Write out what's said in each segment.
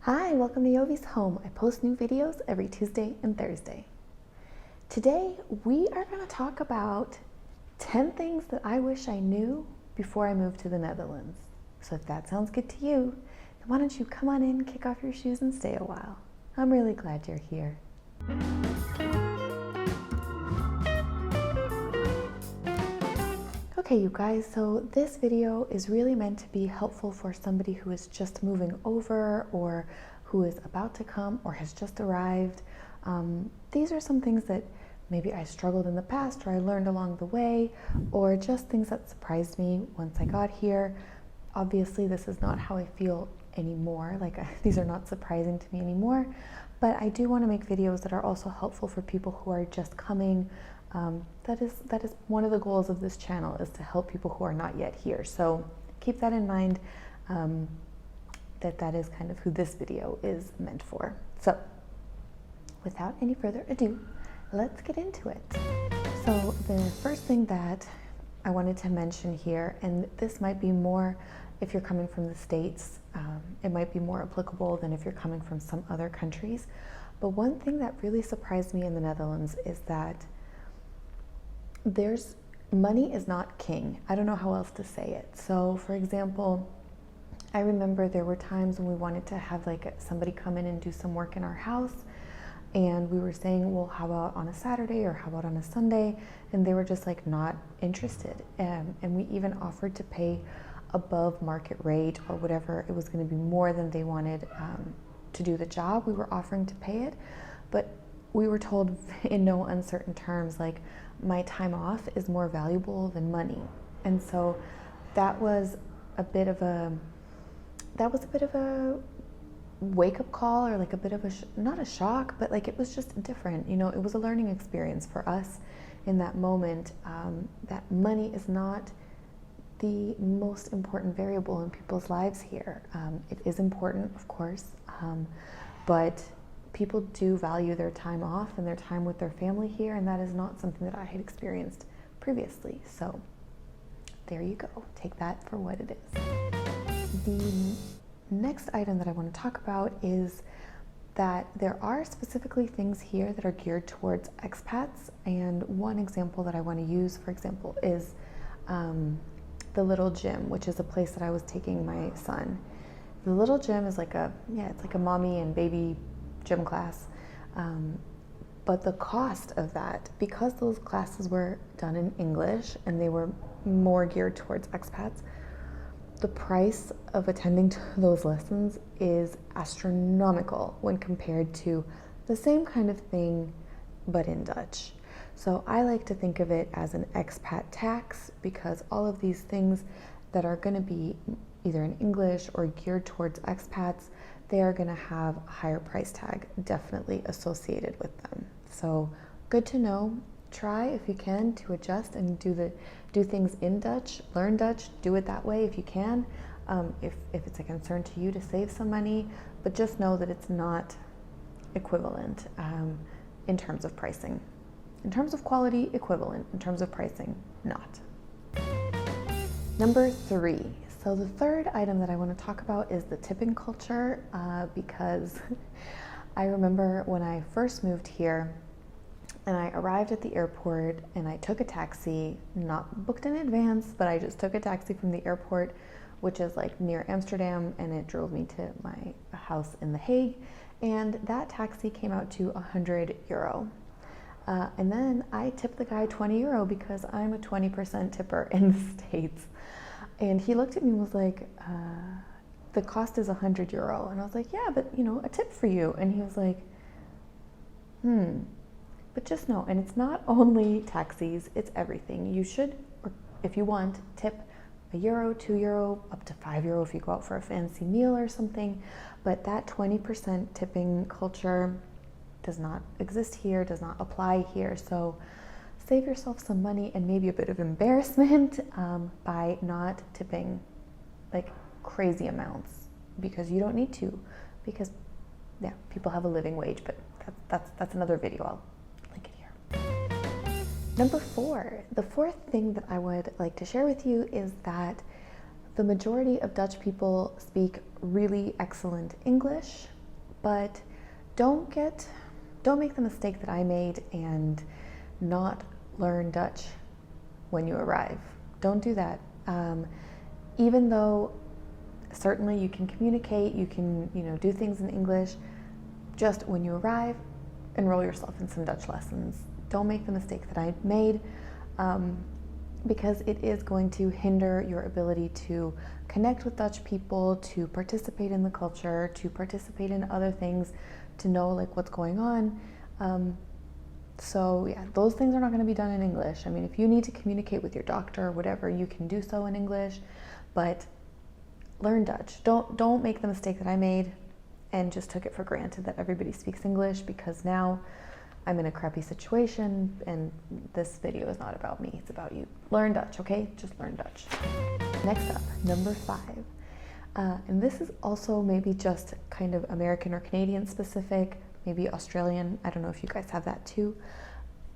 Hi, welcome to Jovie's home. I post new videos every Tuesday and Thursday. Today, we are going to talk about 10 things that I wish I knew before I moved to the Netherlands. So if that sounds good to you, then why don't you come on in, kick off your shoes, and stay a while. I'm really glad you're here. Okay, you guys, so this video is really meant to be helpful for somebody who is just moving over or who is about to come or has just arrived. These are some things that maybe I struggled in the past or I learned along the way, or just things that surprised me once I got here. Obviously, this is not how I feel anymore. These are not surprising to me anymore, but I do want to make videos that are also helpful for people who are just coming. That is one of the goals of this channel, is to help people who are not yet here. So keep that in mind, that is kind of who this video is meant for. So without any further ado, let's get into it. So the first thing that I wanted to mention here, and this might be more if you're coming from the States, it might be more applicable than if you're coming from some other countries. But one thing that really surprised me in the Netherlands is that money is not king. I don't know how else to say it. So for example, I remember there were times when we wanted to have somebody come in and do some work in our house, and we were saying, well, how about on a Saturday or how about on a Sunday? And they were just not interested. And we even offered to pay above market rate or whatever. It was going to be more than they wanted to do the job. We were offering to pay it, but we were told in no uncertain terms, my time off is more valuable than money. And so that was a bit of a wake-up call, or a bit of not a shock, but it was just different. It was a learning experience for us in that moment, that money is not the most important variable in people's lives here. It is important, of course, but people do value their time off and their time with their family here, and that is not something that I had experienced previously. So there you go. Take that for what it is. The next item that I want to talk about is that there are specifically things here that are geared towards expats, and one example that I want to use, for example, is the little gym, which is a place that I was taking my son. The little gym is it's like a mommy and baby gym class, but the cost of that, because those classes were done in English and they were more geared towards expats, the price of attending to those lessons is astronomical when compared to the same kind of thing but in Dutch. So I like to think of it as an expat tax, because all of these things that are going to be either in English or geared towards expats, they are going to have a higher price tag definitely associated with them. So good to know. Try, if you can, to adjust and do things in Dutch. Learn Dutch, do it that way if you can, if it's a concern to you to save some money, but just know that it's not equivalent in terms of pricing. In terms of quality, equivalent. In terms of pricing, not. Number 3. So the third item that I want to talk about is the tipping culture, because I remember when I first moved here and I arrived at the airport and I took a taxi, not booked in advance, but I just took a taxi from the airport, which is near Amsterdam, and it drove me to my house in The Hague, and that taxi came out to €100. And then I tipped the guy €20 because I'm a 20% tipper in the States. And he looked at me and was like, the cost is €100. And I was like, yeah, but a tip for you. And he was like, but just know, and it's not only taxis, it's everything. You should, or if you want, tip €1, €2, up to €5 if you go out for a fancy meal or something. But that 20% tipping culture does not exist here, does not apply here. So save yourself some money and maybe a bit of embarrassment by not tipping crazy amounts, because you don't need to, because people have a living wage, but that's another video. I'll link it here. Number 4, the fourth thing that I would like to share with you is that the majority of Dutch people speak really excellent English, but don't make the mistake that I made and not learn Dutch when you arrive. Don't do that. Even though certainly you can communicate, you can, do things in English, just when you arrive, enroll yourself in some Dutch lessons. Don't make the mistake that I made, because it is going to hinder your ability to connect with Dutch people, to participate in the culture, to participate in other things, to know like what's going on. So yeah, those things are not going to be done in English. I mean, if you need to communicate with your doctor or whatever, you can do so in English, but learn Dutch. Don't make the mistake that I made and just took it for granted that everybody speaks English, because now I'm in a crappy situation and this video is not about me, it's about you. Learn Dutch, okay? Just learn Dutch. Next up, number 5. And this is also maybe just kind of American or Canadian specific, maybe Australian. I don't know if you guys have that too.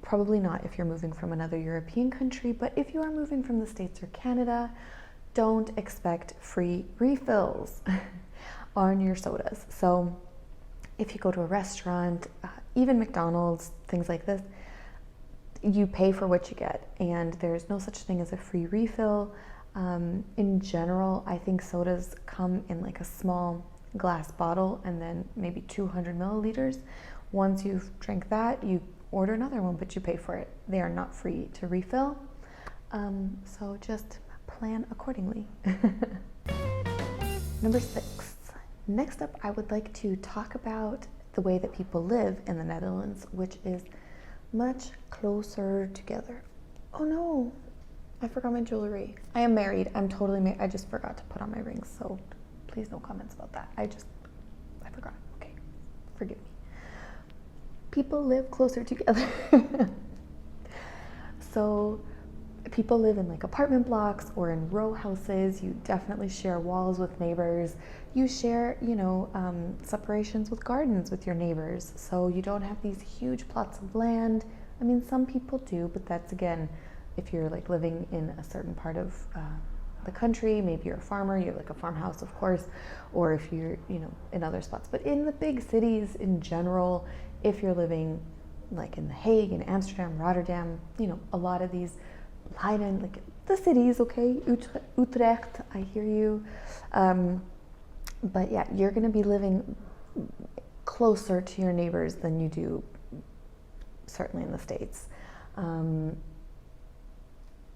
Probably not if you're moving from another European country, but if you are moving from the States or Canada, don't expect free refills on your sodas. So if you go to a restaurant, even McDonald's, things like this, you pay for what you get, and there's no such thing as a free refill. In general, I think sodas come in like a small glass bottle and then maybe 200 milliliters. Once you've drank that, you order another one, but you pay for it. They are not free to refill. So just plan accordingly. Number 6. Next up, I would like to talk about the way that people live in the Netherlands, which is much closer together. Oh no, I forgot my jewelry. I am married. I'm totally married. I just forgot to put on my rings, so please no comments about that. I forgot. Okay, forgive me. People live closer together. So people live in like apartment blocks or in row houses. You definitely share walls with neighbors. You share, separations with gardens with your neighbors. So you don't have these huge plots of land. I mean, some people do, but that's again, if you're like living in a certain part of the country, maybe you're a farmer, you have like a farmhouse, of course, or if you're, in other spots. But in the big cities in general, if you're living like in The Hague, in Amsterdam, Rotterdam, a lot of these Leiden, like the cities, okay, Utrecht, I hear you. But yeah, you're going to be living closer to your neighbors than you do certainly in the States.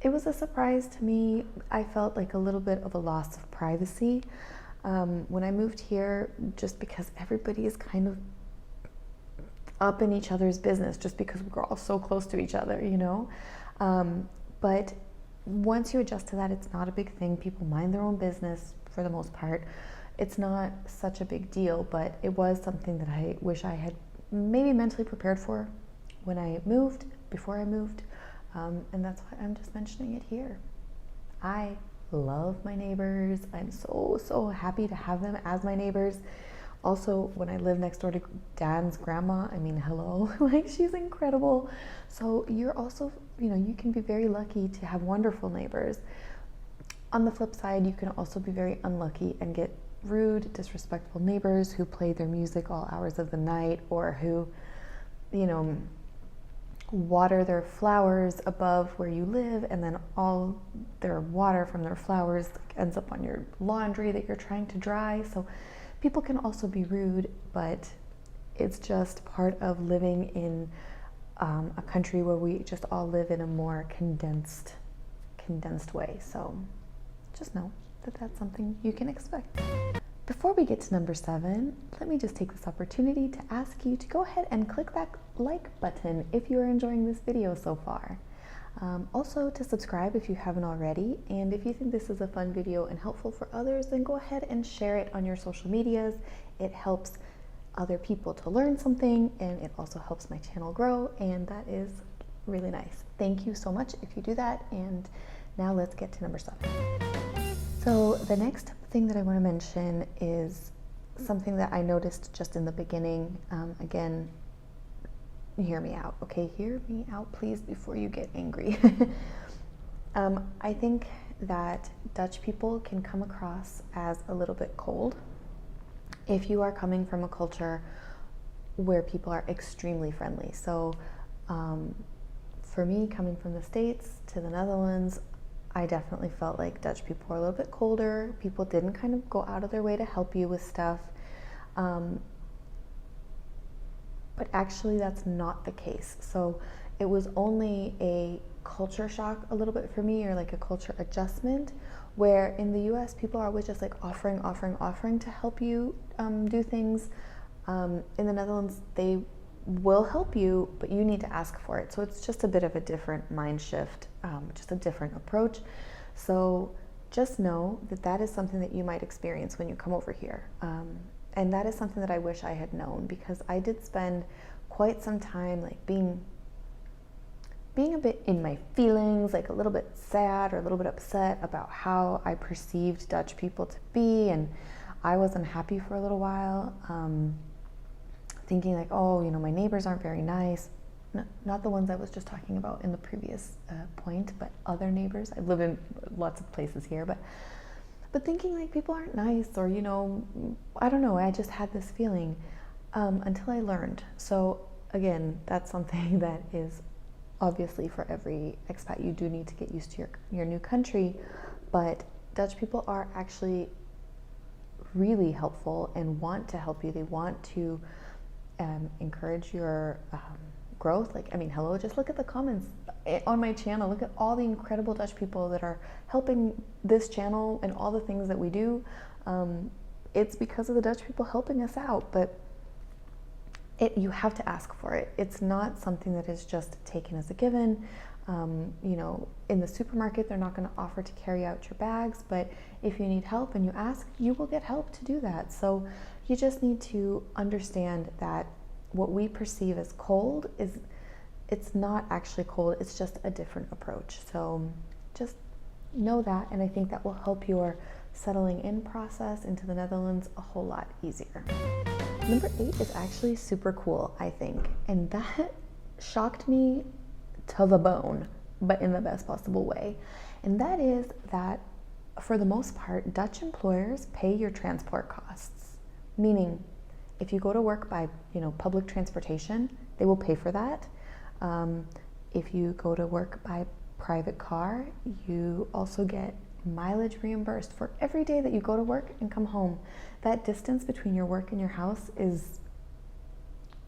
It was a surprise to me. I felt like a little bit of a loss of privacy when I moved here, just because everybody is kind of up in each other's business, just because we're all so close to each other, But once you adjust to that, it's not a big thing. People mind their own business for the most part. It's not such a big deal, but it was something that I wish I had maybe mentally prepared for when I moved, before I moved. And that's why I'm just mentioning it here. I love my neighbors. I'm so happy to have them as my neighbors. Also, when I live next door to Daan's grandma, I mean, hello, like she's incredible. So you're also, you can be very lucky to have wonderful neighbors. On the flip side, you can also be very unlucky and get rude, disrespectful neighbors who play their music all hours of the night, or who, water their flowers above where you live, and then all their water from their flowers ends up on your laundry that you're trying to dry. So people can also be rude, but it's just part of living in a country where we just all live in a more condensed way. So just know that that's something you can expect. Before we get to number 7, let me just take this opportunity to ask you to go ahead and click that like button if you are enjoying this video so far. Also to subscribe if you haven't already, and if you think this is a fun video and helpful for others, then go ahead and share it on your social medias. It helps other people to learn something, and it also helps my channel grow, and that is really nice. Thank you so much if you do that. And now let's get to number 7. So the next thing that I want to mention is something that I noticed just in the beginning. Again, hear me out, okay? Hear me out, please, before you get angry. I think that Dutch people can come across as a little bit cold if you are coming from a culture where people are extremely friendly. So for me, coming from the States to the Netherlands, I definitely felt like Dutch people were a little bit colder. People didn't kind of go out of their way to help you with stuff. But actually that's not the case. So it was only a culture shock a little bit for me, or like a culture adjustment, where in the US people are always just like offering to help you do things. In the Netherlands they will help you, but you need to ask for it. So it's just a bit of a different mind shift, just a different approach. So just know that that is something that you might experience when you come over here. And that is something that I wish I had known, because I did spend quite some time like being a bit in my feelings, like a little bit sad or a little bit upset about how I perceived Dutch people to be, and I wasn't happy for a little while, thinking like, oh, you know, my neighbors aren't very nice. Not the ones I was just talking about in the previous point, but other neighbors. I live in lots of places here, but thinking like people aren't nice, or, you know, I don't know, I just had this feeling until I learned. So again, that's something that is obviously for every expat. You do need to get used to your new country, but Dutch people are actually really helpful and want to help you. They want to encourage your growth. Like, I mean, hello, just look at the comments on my channel. Look at all the incredible Dutch people that are helping this channel and all the things that we do. It's because of the Dutch people helping us out, but you have to ask for it. It's not something that is just taken as a given. You know, in the supermarket, they're not going to offer to carry out your bags, but if you need help and you ask, you will get help to do that. So you just need to understand that what we perceive as cold it's not actually cold, it's just a different approach. So just know that, and I think that will help your settling in process into the Netherlands a whole lot easier. Number 8 is actually super cool, I think, and that shocked me to the bone, but in the best possible way. And that is that for the most part, Dutch employers pay your transport costs. Meaning, if you go to work by, you know, public transportation, they will pay for that. If you go to work by private car, you also get mileage reimbursed for every day that you go to work and come home. That distance between your work and your house is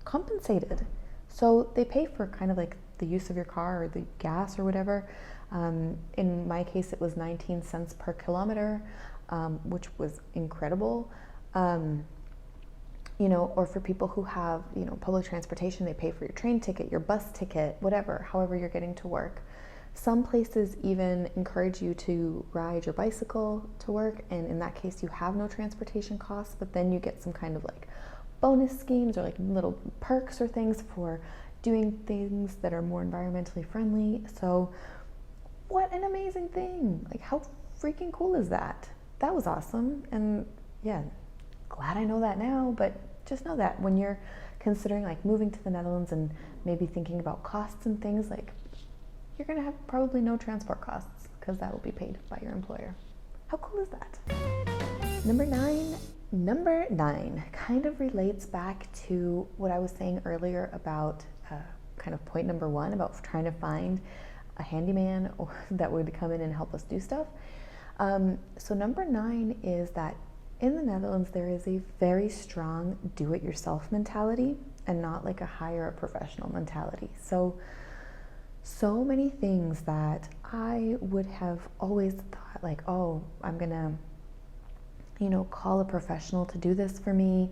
compensated. So they pay for kind of like the use of your car or the gas or whatever. In my case, it was 19 cents per kilometer, which was incredible. You know, or for people who have, you know, public transportation, they pay for your train ticket, your bus ticket, whatever, however you're getting to work. Some places even encourage you to ride your bicycle to work, and in that case you have no transportation costs, but then you get some kind of like bonus schemes or like little perks or things for doing things that are more environmentally friendly. So what an amazing thing. Like, how freaking cool is that? That was awesome. And yeah, glad I know that now, but just know that when you're considering like moving to the Netherlands and maybe thinking about costs and things, like, you're gonna have probably no transport costs because that will be paid by your employer. How cool is that? Number nine kind of relates back to what I was saying earlier about kind of point number 1 about trying to find a handyman or that would come in and help us do stuff. So number 9 is that in the Netherlands there is a very strong do-it-yourself mentality and not like a hire a professional mentality. So many things that I would have always thought like, oh, I'm gonna, you know, call a professional to do this for me.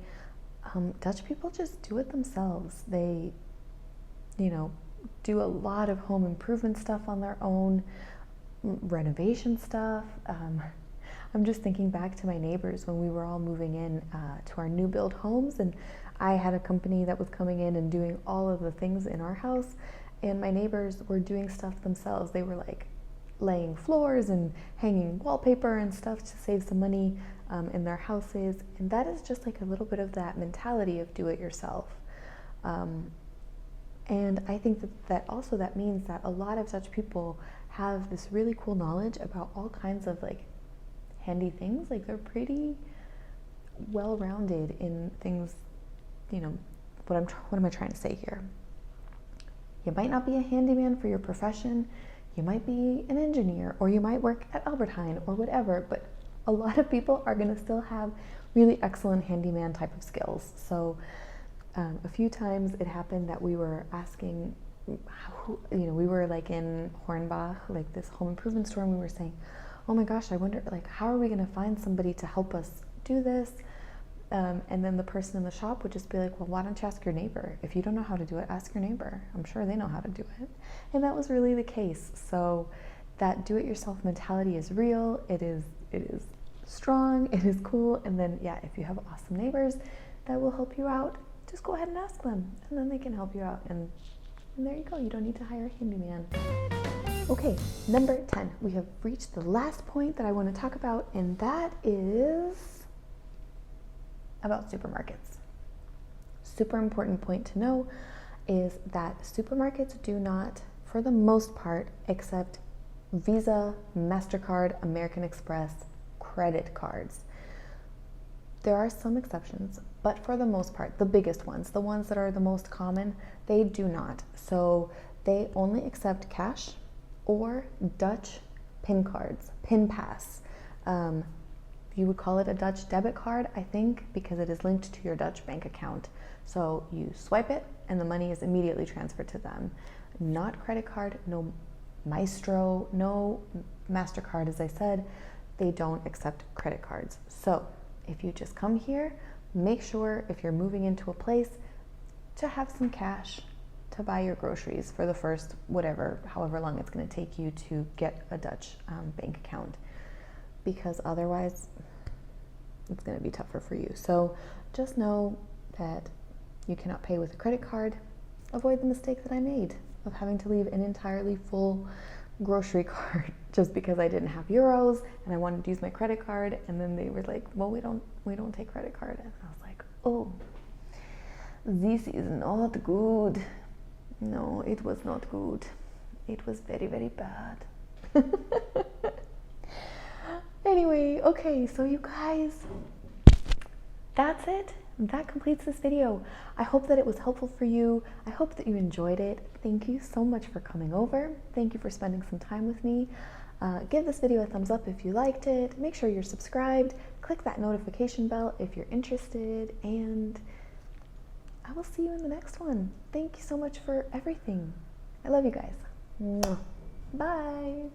Dutch people just do it themselves. They, you know, do a lot of home improvement stuff on their own, renovation stuff. I'm just thinking back to my neighbors when we were all moving in to our new build homes, and I had a company that was coming in and doing all of the things in our house, and my neighbors were doing stuff themselves. They were like laying floors and hanging wallpaper and stuff to save some money in their houses, and that is just like a little bit of that mentality of do it yourself. And I think that also that means that a lot of Dutch people have this really cool knowledge about all kinds of like handy things. Like, they're pretty well-rounded in things, what am I trying to say here? You might not be a handyman for your profession, you might be an engineer, or you might work at Albert Heijn or whatever, but a lot of people are going to still have really excellent handyman type of skills. So a few times it happened that we were asking, we were like in Hornbach, like this home improvement store, and we were saying, oh my gosh, I wonder, like, how are we going to find somebody to help us do this? And then the person in the shop would just be like, well, why don't you ask your neighbor? If you don't know how to do it, ask your neighbor. I'm sure they know how to do it. And that was really the case. So that do-it-yourself mentality is real. It is strong. It is cool. And then, yeah, if you have awesome neighbors that will help you out, just go ahead and ask them, and then they can help you out. And there you go. You don't need to hire a handyman. Okay, number 10. We have reached the last point that I want to talk about, and that is about supermarkets. Super important point to know is that supermarkets do not, for the most part, accept Visa, MasterCard, American Express, credit cards. There are some exceptions, but for the most part, the biggest ones, the ones that are the most common, they do not. So they only accept cash or Dutch PIN cards, PIN pass. You would call it a Dutch debit card, I think, because it is linked to your Dutch bank account. So you swipe it and the money is immediately transferred to them. Not credit card, no Maestro, no MasterCard, as I said, they don't accept credit cards. So if you just come here, make sure if you're moving into a place to have some cash to buy your groceries for the first however long it's going to take you to get a Dutch bank account, because otherwise it's going to be tougher for you. So just know that you cannot pay with a credit card. Avoid the mistake that I made of having to leave an entirely full grocery cart just because I didn't have euros and I wanted to use my credit card, and then they were like, well, we don't take credit card. And I was like, oh, this is not good. No, it was not good. It was very, very bad. Anyway, okay, so you guys, that's it. That completes this video. I hope that it was helpful for you. I hope that you enjoyed it. Thank you so much for coming over. Thank you for spending some time with me. Give this video a thumbs up if you liked it. Make sure you're subscribed. Click that notification bell if you're interested. And I will see you in the next one. Thank you so much for everything. I love you guys. Bye.